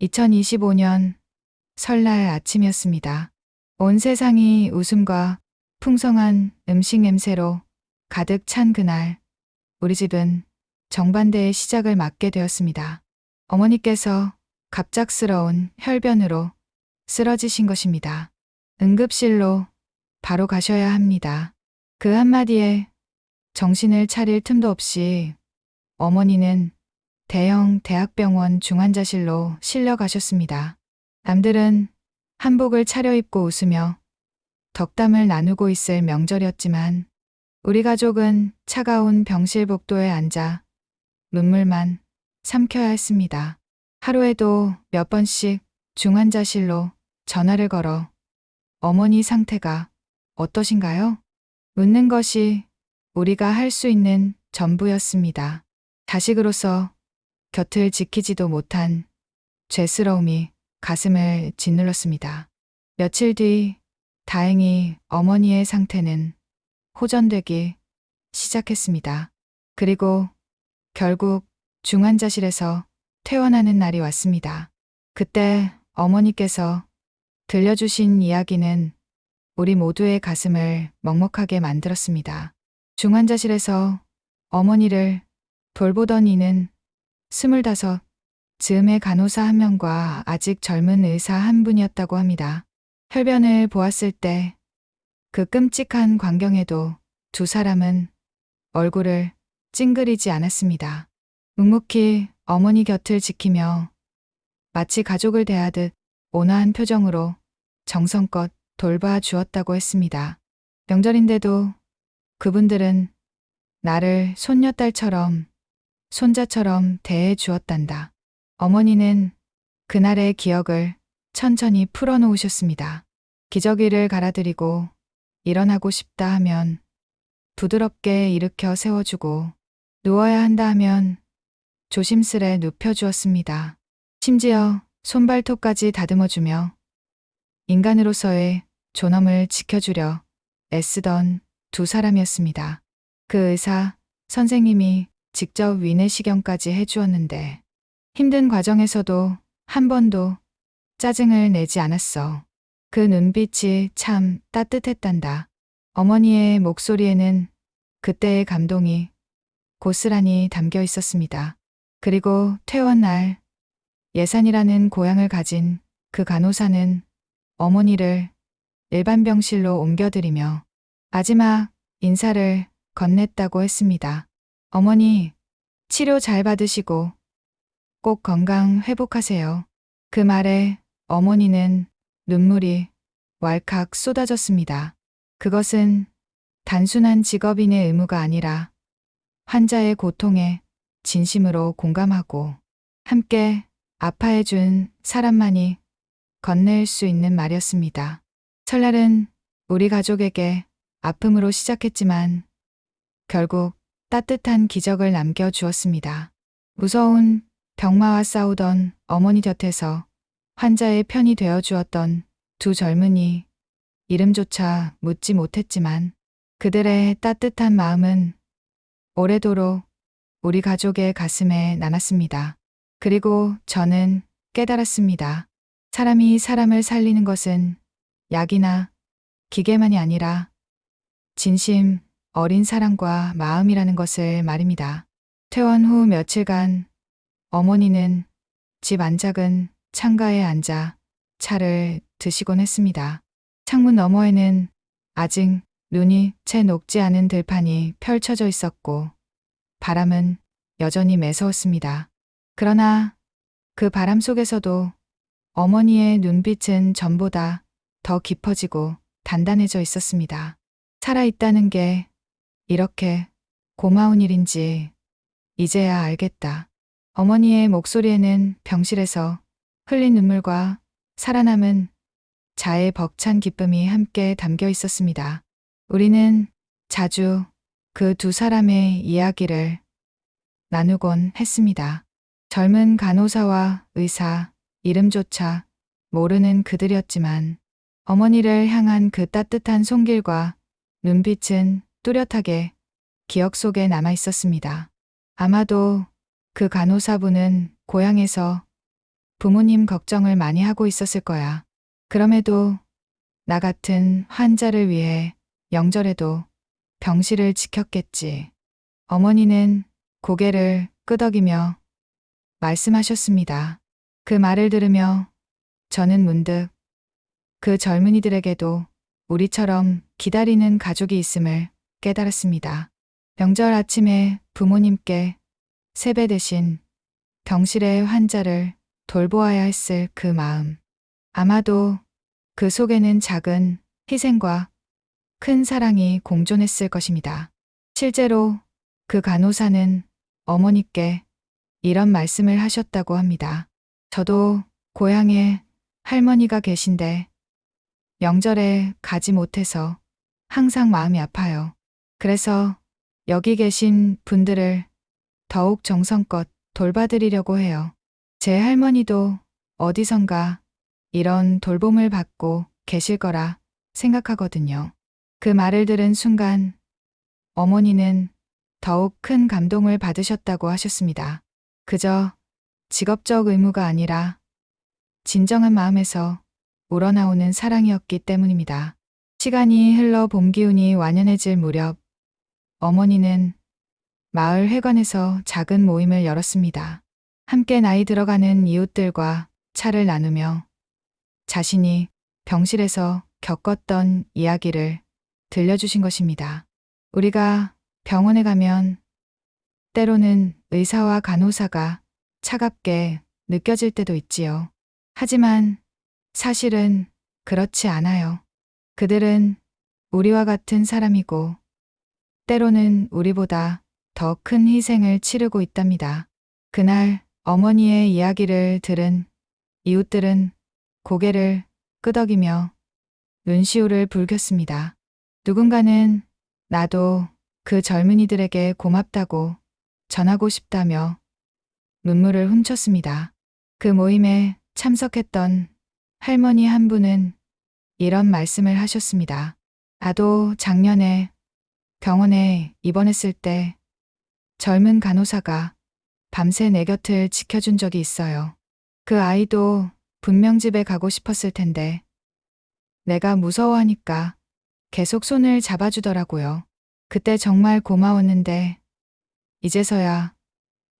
2025년 설날 아침이었습니다. 온 세상이 웃음과 풍성한 음식 냄새로 가득 찬 그날, 우리 집은 정반대의 시작을 맞게 되었습니다. 어머니께서 갑작스러운 혈변으로 쓰러지신 것입니다. 응급실로 바로 가셔야 합니다. 그 한마디에 정신을 차릴 틈도 없이 어머니는 대형 대학병원 중환자실로 실려가셨습니다. 남들은 한복을 차려입고 웃으며 덕담을 나누고 있을 명절이었지만 우리 가족은 차가운 병실 복도에 앉아 눈물만 삼켜야 했습니다. 하루에도 몇 번씩 중환자실로 전화를 걸어 어머니 상태가 어떠신가요? 묻는 것이 우리가 할 수 있는 전부였습니다. 자식으로서 곁을 지키지도 못한 죄스러움이 가슴을 짓눌렀습니다. 며칠 뒤 다행히 어머니의 상태는 호전되기 시작했습니다. 그리고 결국 중환자실에서 퇴원하는 날이 왔습니다. 그때 어머니께서 들려주신 이야기는 우리 모두의 가슴을 먹먹하게 만들었습니다. 중환자실에서 어머니를 돌보던 이는 25 즈음의 간호사 한 명과 아직 젊은 의사 한 분이었다고 합니다. 혈변을 보았을 때 그 끔찍한 광경에도 두 사람은 얼굴을 찡그리지 않았습니다. 묵묵히 어머니 곁을 지키며 마치 가족을 대하듯 온화한 표정으로 정성껏 돌봐주었다고 했습니다. 명절인데도 그분들은 나를 손녀딸처럼 손자처럼 대해 주었단다. 어머니는 그날의 기억을 천천히 풀어놓으셨습니다. 기저귀를 갈아드리고 일어나고 싶다 하면 부드럽게 일으켜 세워주고 누워야 한다 하면 조심스레 눕혀주었습니다. 심지어 손발톱까지 다듬어주며 인간으로서의 존엄을 지켜주려 애쓰던 두 사람이었습니다. 그 의사 선생님이 직접 위내시경까지 해주었는데 힘든 과정에서도 한 번도 짜증을 내지 않았어. 그 눈빛이 참 따뜻했단다. 어머니의 목소리에는 그때의 감동이 고스란히 담겨 있었습니다. 그리고 퇴원 날 예산이라는 고향을 가진 그 간호사는 어머니를 일반 병실로 옮겨드리며 마지막 인사를 건넸다고 했습니다. 어머니, 치료 잘 받으시고 꼭 건강 회복하세요. 그 말에 어머니는 눈물이 왈칵 쏟아졌습니다. 그것은 단순한 직업인의 의무가 아니라 환자의 고통에 진심으로 공감하고 함께 아파해준 사람만이 건넬 수 있는 말이었습니다. 설날은 우리 가족에게 아픔으로 시작했지만 결국 따뜻한 기적을 남겨주었습니다. 무서운 병마와 싸우던 어머니 곁에서 환자의 편이 되어주었던 두 젊은이, 이름조차 묻지 못했지만 그들의 따뜻한 마음은 오래도록 우리 가족의 가슴에 남았습니다. 그리고 저는 깨달았습니다. 사람이 사람을 살리는 것은 약이나 기계만이 아니라 진심 어린 사랑과 마음이라는 것을 말입니다. 퇴원 후 며칠간 어머니는 집 안짝은 창가에 앉아 차를 드시곤 했습니다. 창문 너머에는 아직 눈이 채 녹지 않은 들판이 펼쳐져 있었고 바람은 여전히 매서웠습니다. 그러나 그 바람 속에서도 어머니의 눈빛은 전보다 더 깊어지고 단단해져 있었습니다. 살아있다는 게 이렇게 고마운 일인지 이제야 알겠다. 어머니의 목소리에는 병실에서 흘린 눈물과 살아남은 자의 벅찬 기쁨이 함께 담겨 있었습니다. 우리는 자주 그 두 사람의 이야기를 나누곤 했습니다. 젊은 간호사와 의사, 이름조차 모르는 그들이었지만 어머니를 향한 그 따뜻한 손길과 눈빛은 뚜렷하게 기억 속에 남아 있었습니다. 아마도 그 간호사분은 고향에서 부모님 걱정을 많이 하고 있었을 거야. 그럼에도 나 같은 환자를 위해 명절에도 병실을 지켰겠지. 어머니는 고개를 끄덕이며 말씀하셨습니다. 그 말을 들으며 저는 문득 그 젊은이들에게도 우리처럼 기다리는 가족이 있음을 깨달았습니다. 명절 아침에 부모님께 세배 대신 병실의 환자를 돌보아야 했을 그 마음. 아마도 그 속에는 작은 희생과 큰 사랑이 공존했을 것입니다. 실제로 그 간호사는 어머니께 이런 말씀을 하셨다고 합니다. 저도 고향에 할머니가 계신데 명절에 가지 못해서 항상 마음이 아파요. 그래서 여기 계신 분들을 더욱 정성껏 돌봐드리려고 해요. 제 할머니도 어디선가 이런 돌봄을 받고 계실 거라 생각하거든요. 그 말을 들은 순간 어머니는 더욱 큰 감동을 받으셨다고 하셨습니다. 그저 직업적 의무가 아니라 진정한 마음에서 우러나오는 사랑이었기 때문입니다. 시간이 흘러 봄 기운이 완연해질 무렵 어머니는 마을 회관에서 작은 모임을 열었습니다. 함께 나이 들어가는 이웃들과 차를 나누며 자신이 병실에서 겪었던 이야기를 들려주신 것입니다. 우리가 병원에 가면 때로는 의사와 간호사가 차갑게 느껴질 때도 있지요. 하지만 사실은 그렇지 않아요. 그들은 우리와 같은 사람이고 때로는 우리보다 더 큰 희생을 치르고 있답니다. 그날 어머니의 이야기를 들은 이웃들은 고개를 끄덕이며 눈시울을 붉혔습니다. 누군가는 나도 그 젊은이들에게 고맙다고 전하고 싶다며 눈물을 훔쳤습니다. 그 모임에 참석했던 할머니 한 분은 이런 말씀을 하셨습니다. 나도 작년에 병원에 입원했을 때 젊은 간호사가 밤새 내 곁을 지켜준 적이 있어요. 그 아이도 분명 집에 가고 싶었을 텐데 내가 무서워하니까 계속 손을 잡아주더라고요. 그때 정말 고마웠는데 이제서야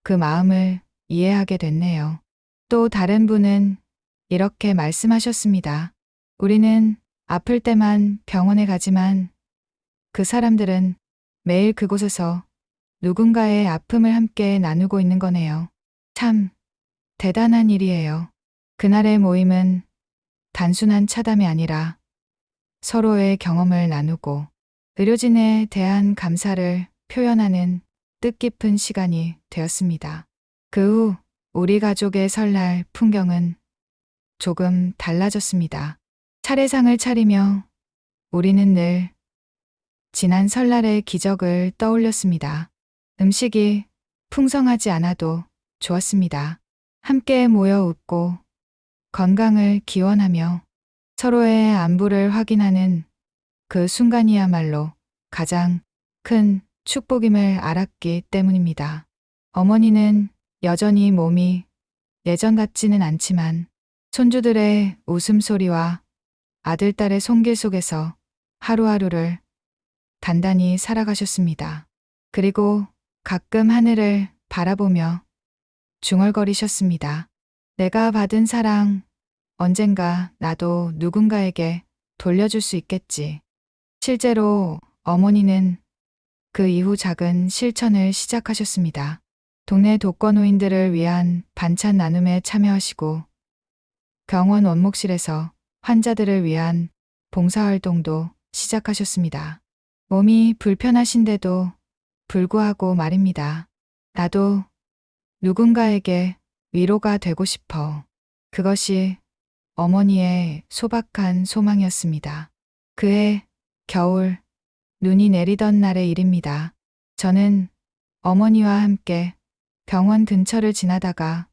그 마음을 이해하게 됐네요. 또 다른 분은 이렇게 말씀하셨습니다. 우리는 아플 때만 병원에 가지만 그 사람들은 매일 그곳에서 누군가의 아픔을 함께 나누고 있는 거네요. 참 대단한 일이에요. 그날의 모임은 단순한 차담이 아니라 서로의 경험을 나누고 의료진에 대한 감사를 표현하는 뜻깊은 시간이 되었습니다. 그 후 우리 가족의 설날 풍경은 조금 달라졌습니다. 차례상을 차리며 우리는 늘 지난 설날의 기적을 떠올렸습니다. 음식이 풍성하지 않아도 좋았습니다. 함께 모여 웃고 건강을 기원하며 서로의 안부를 확인하는 그 순간이야말로 가장 큰 축복임을 알았기 때문입니다. 어머니는 여전히 몸이 예전 같지는 않지만 손주들의 웃음소리와 아들, 딸의 손길 속에서 하루하루를 단단히 살아가셨습니다. 그리고 가끔 하늘을 바라보며 중얼거리셨습니다. 내가 받은 사랑, 언젠가 나도 누군가에게 돌려줄 수 있겠지. 실제로 어머니는 그 이후 작은 실천을 시작하셨습니다. 동네 독거노인들을 위한 반찬 나눔에 참여하시고 병원 원목실에서 환자들을 위한 봉사활동도 시작하셨습니다. 몸이 불편하신데도 불구하고 말입니다. 나도 누군가에게 위로가 되고 싶어. 그것이 어머니의 소박한 소망이었습니다. 그해 겨울 눈이 내리던 날의 일입니다. 저는 어머니와 함께 병원 근처를 지나다가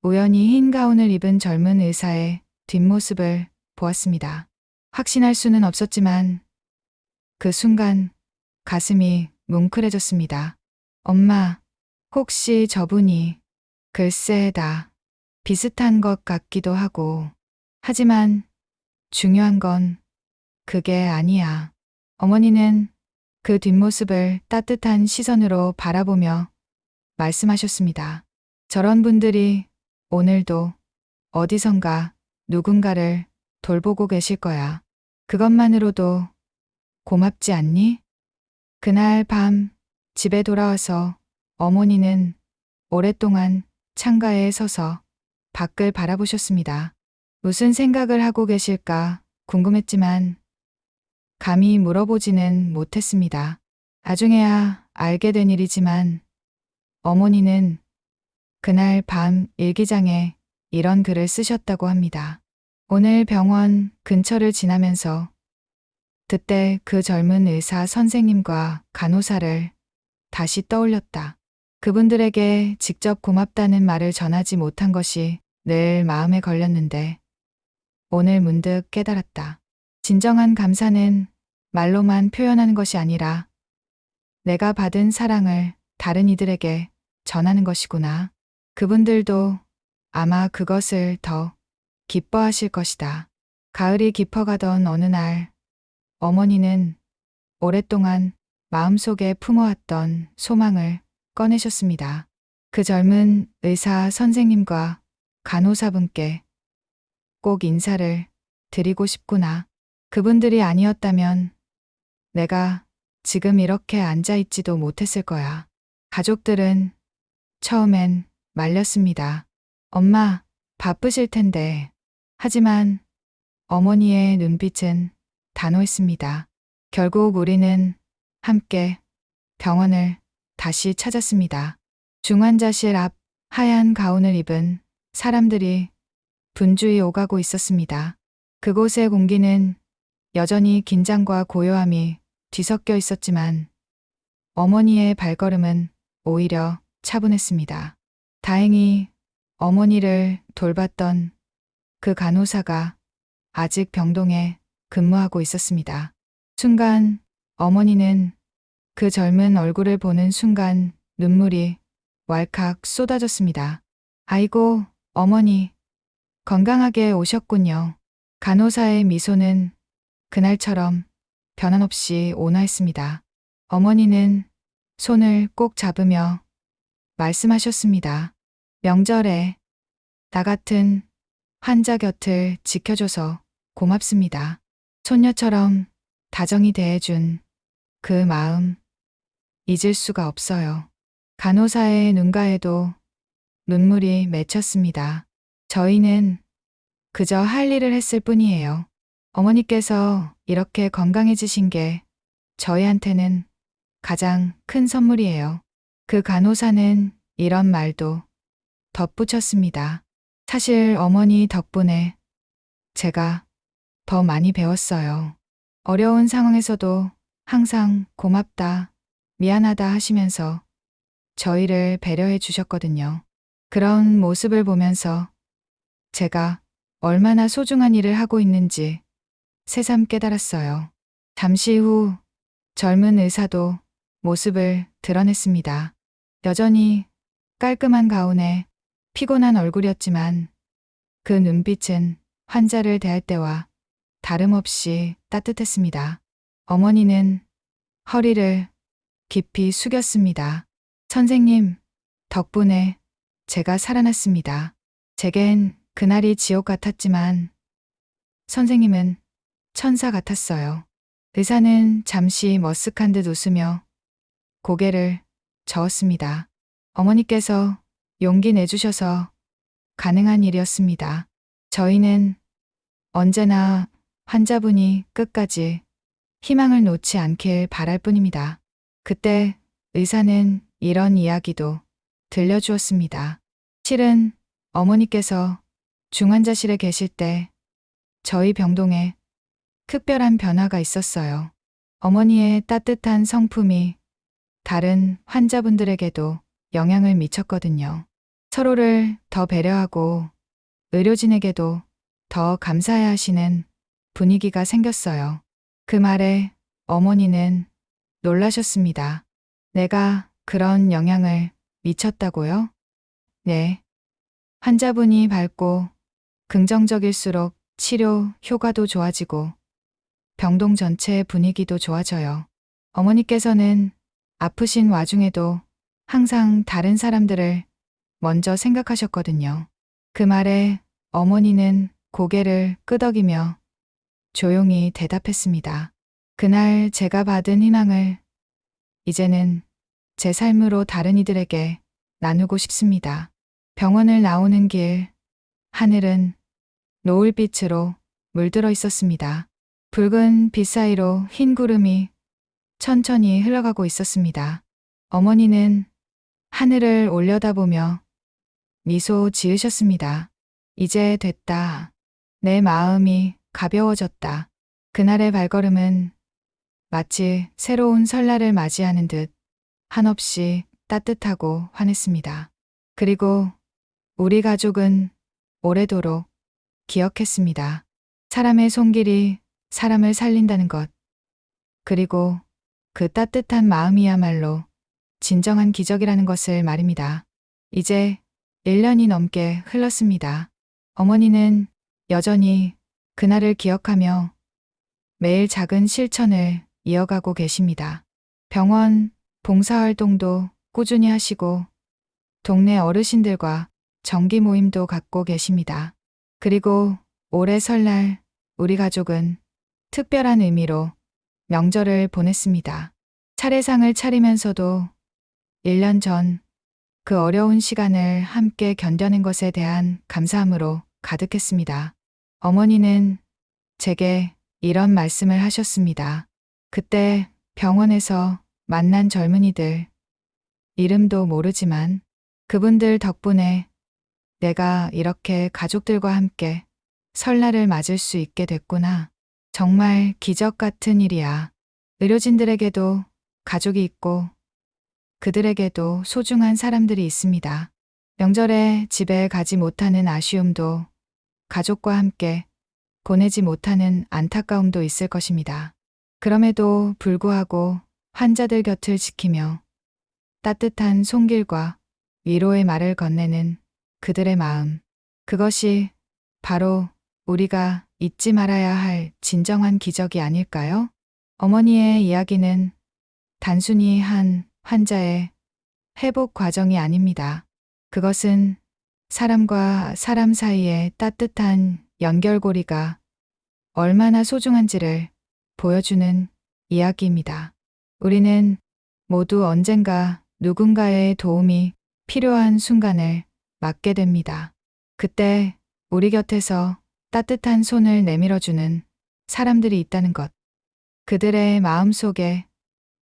우연히 흰 가운을 입은 젊은 의사의 뒷모습을 보았습니다. 확신할 수는 없었지만 그 순간 가슴이 뭉클해졌습니다. 엄마, 혹시 저분이 글쎄다. 비슷한 것 같기도 하고. 하지만 중요한 건 그게 아니야. 어머니는 그 뒷모습을 따뜻한 시선으로 바라보며 말씀하셨습니다. 저런 분들이 오늘도 어디선가 누군가를 돌보고 계실 거야. 그것만으로도 고맙지 않니? 그날 밤 집에 돌아와서 어머니는 오랫동안 창가에 서서 밖을 바라보셨습니다. 무슨 생각을 하고 계실까 궁금했지만 감히 물어보지는 못했습니다. 나중에야 알게 된 일이지만 어머니는 그날 밤 일기장에 이런 글을 쓰셨다고 합니다. 오늘 병원 근처를 지나면서 그때 그 젊은 의사 선생님과 간호사를 다시 떠올렸다. 그분들에게 직접 고맙다는 말을 전하지 못한 것이 늘 마음에 걸렸는데 오늘 문득 깨달았다. 진정한 감사는 말로만 표현하는 것이 아니라 내가 받은 사랑을 다른 이들에게 전하는 것이구나. 그분들도 아마 그것을 더 기뻐하실 것이다. 가을이 깊어가던 어느 날 어머니는 오랫동안 마음속에 품어왔던 소망을 꺼내셨습니다. 그 젊은 의사 선생님과 간호사분께 꼭 인사를 드리고 싶구나. 그분들이 아니었다면 내가 지금 이렇게 앉아있지도 못했을 거야. 가족들은 처음엔 말렸습니다. 엄마, 바쁘실 텐데. 하지만 어머니의 눈빛은 단호했습니다. 결국 우리는 함께 병원을 다시 찾았습니다. 중환자실 앞 하얀 가운을 입은 사람들이 분주히 오가고 있었습니다. 그곳의 공기는 여전히 긴장과 고요함이 뒤섞여 있었지만 어머니의 발걸음은 오히려 차분했습니다. 다행히 어머니를 돌봤던 그 간호사가 아직 병동에 근무하고 있었습니다. 순간 어머니는 그 젊은 얼굴을 보는 순간 눈물이 왈칵 쏟아졌습니다. 아이고, 어머니, 건강하게 오셨군요. 간호사의 미소는 그날처럼 변함없이 온화했습니다. 어머니는 손을 꼭 잡으며 말씀하셨습니다. 명절에 나 같은 환자 곁을 지켜줘서 고맙습니다. 손녀처럼 다정히 대해준 그 마음 잊을 수가 없어요. 간호사의 눈가에도 눈물이 맺혔습니다. 저희는 그저 할 일을 했을 뿐이에요. 어머니께서 이렇게 건강해지신 게 저희한테는 가장 큰 선물이에요. 그 간호사는 이런 말도 덧붙였습니다. 사실 어머니 덕분에 제가 더 많이 배웠어요. 어려운 상황에서도 항상 고맙다, 미안하다 하시면서 저희를 배려해 주셨거든요. 그런 모습을 보면서 제가 얼마나 소중한 일을 하고 있는지 새삼 깨달았어요. 잠시 후 젊은 의사도 모습을 드러냈습니다. 여전히 깔끔한 가운에 피곤한 얼굴이었지만 그 눈빛은 환자를 대할 때와 다름없이 따뜻했습니다. 어머니는 허리를 깊이 숙였습니다. 선생님, 덕분에 제가 살아났습니다. 제겐 그날이 지옥 같았지만 선생님은 천사 같았어요. 의사는 잠시 머쓱한 듯 웃으며 고개를 저었습니다. 어머니께서 용기 내주셔서 가능한 일이었습니다. 저희는 언제나 환자분이 끝까지 희망을 놓지 않길 바랄 뿐입니다. 그때 의사는 이런 이야기도 들려주었습니다. 실은 어머니께서 중환자실에 계실 때 저희 병동에 특별한 변화가 있었어요. 어머니의 따뜻한 성품이 다른 환자분들에게도 영향을 미쳤거든요. 서로를 더 배려하고 의료진에게도 더 감사해야 하시는 분위기가 생겼어요. 그 말에 어머니는 놀라셨습니다. 내가 그런 영향을 미쳤다고요? 네. 환자분이 밝고 긍정적일수록 치료 효과도 좋아지고 병동 전체의 분위기도 좋아져요. 어머니께서는 아프신 와중에도 항상 다른 사람들을 먼저 생각하셨거든요. 그 말에 어머니는 고개를 끄덕이며 조용히 대답했습니다. 그날 제가 받은 희망을 이제는 제 삶으로 다른 이들에게 나누고 싶습니다. 병원을 나오는 길, 하늘은 노을빛으로 물들어 있었습니다. 붉은 빛 사이로 흰 구름이 천천히 흘러가고 있었습니다. 어머니는 하늘을 올려다보며 미소 지으셨습니다. 이제 됐다. 내 마음이 가벼워졌다. 그날의 발걸음은 마치 새로운 설날을 맞이하는 듯 한없이 따뜻하고 환했습니다. 그리고 우리 가족은 오래도록 기억했습니다. 사람의 손길이 사람을 살린다는 것, 그리고 그 따뜻한 마음이야말로 진정한 기적이라는 것을 말입니다. 이제 1년이 넘게 흘렀습니다. 어머니는 여전히 그날을 기억하며 매일 작은 실천을 이어가고 계십니다. 병원 봉사활동도 꾸준히 하시고 동네 어르신들과 정기 모임도 갖고 계십니다. 그리고 올해 설날 우리 가족은 특별한 의미로 명절을 보냈습니다. 차례상을 차리면서도 1년 전 그 어려운 시간을 함께 견뎌낸 것에 대한 감사함으로 가득했습니다. 어머니는 제게 이런 말씀을 하셨습니다. 그때 병원에서 만난 젊은이들, 이름도 모르지만 그분들 덕분에 내가 이렇게 가족들과 함께 설날을 맞을 수 있게 됐구나. 정말 기적 같은 일이야. 의료진들에게도 가족이 있고 그들에게도 소중한 사람들이 있습니다. 명절에 집에 가지 못하는 아쉬움도 가족과 함께 보내지 못하는 안타까움도 있을 것입니다. 그럼에도 불구하고 환자들 곁을 지키며 따뜻한 손길과 위로의 말을 건네는 그들의 마음. 그것이 바로 우리가 잊지 말아야 할 진정한 기적이 아닐까요? 어머니의 이야기는 단순히 한 환자의 회복 과정이 아닙니다. 그것은 사람과 사람 사이의 따뜻한 연결고리가 얼마나 소중한지를 보여주는 이야기입니다. 우리는 모두 언젠가 누군가의 도움이 필요한 순간을 맞게 됩니다. 그때 우리 곁에서 따뜻한 손을 내밀어주는 사람들이 있다는 것, 그들의 마음 속에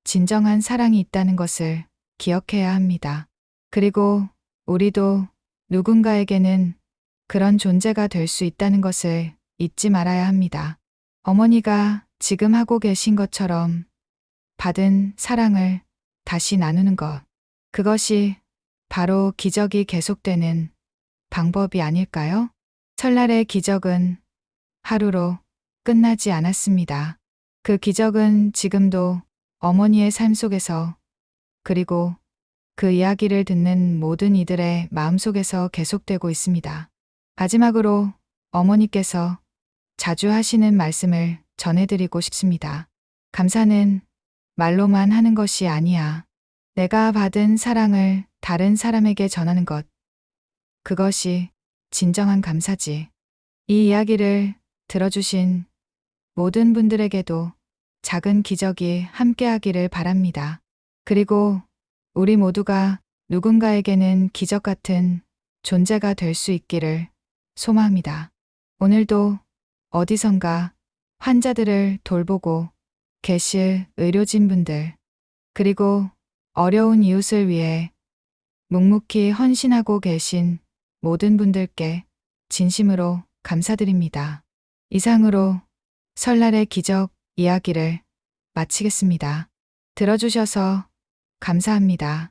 진정한 사랑이 있다는 것을 기억해야 합니다. 그리고 우리도 누군가에게는 그런 존재가 될 수 있다는 것을 잊지 말아야 합니다. 어머니가 지금 하고 계신 것처럼 받은 사랑을 다시 나누는 것, 그것이 바로 기적이 계속되는 방법이 아닐까요? 설날의 기적은 하루로 끝나지 않았습니다. 그 기적은 지금도 어머니의 삶 속에서, 그리고 그 이야기를 듣는 모든 이들의 마음속에서 계속되고 있습니다. 마지막으로 어머니께서 자주 하시는 말씀을 전해드리고 싶습니다. 감사는 말로만 하는 것이 아니야. 내가 받은 사랑을 다른 사람에게 전하는 것, 그것이 진정한 감사지. 이 이야기를 들어주신 모든 분들에게도 작은 기적이 함께하기를 바랍니다. 그리고 우리 모두가 누군가에게는 기적 같은 존재가 될 수 있기를 소망합니다. 오늘도 어디선가 환자들을 돌보고 계실 의료진분들, 그리고 어려운 이웃을 위해 묵묵히 헌신하고 계신 모든 분들께 진심으로 감사드립니다. 이상으로 설날의 기적 이야기를 마치겠습니다. 들어주셔서 감사합니다.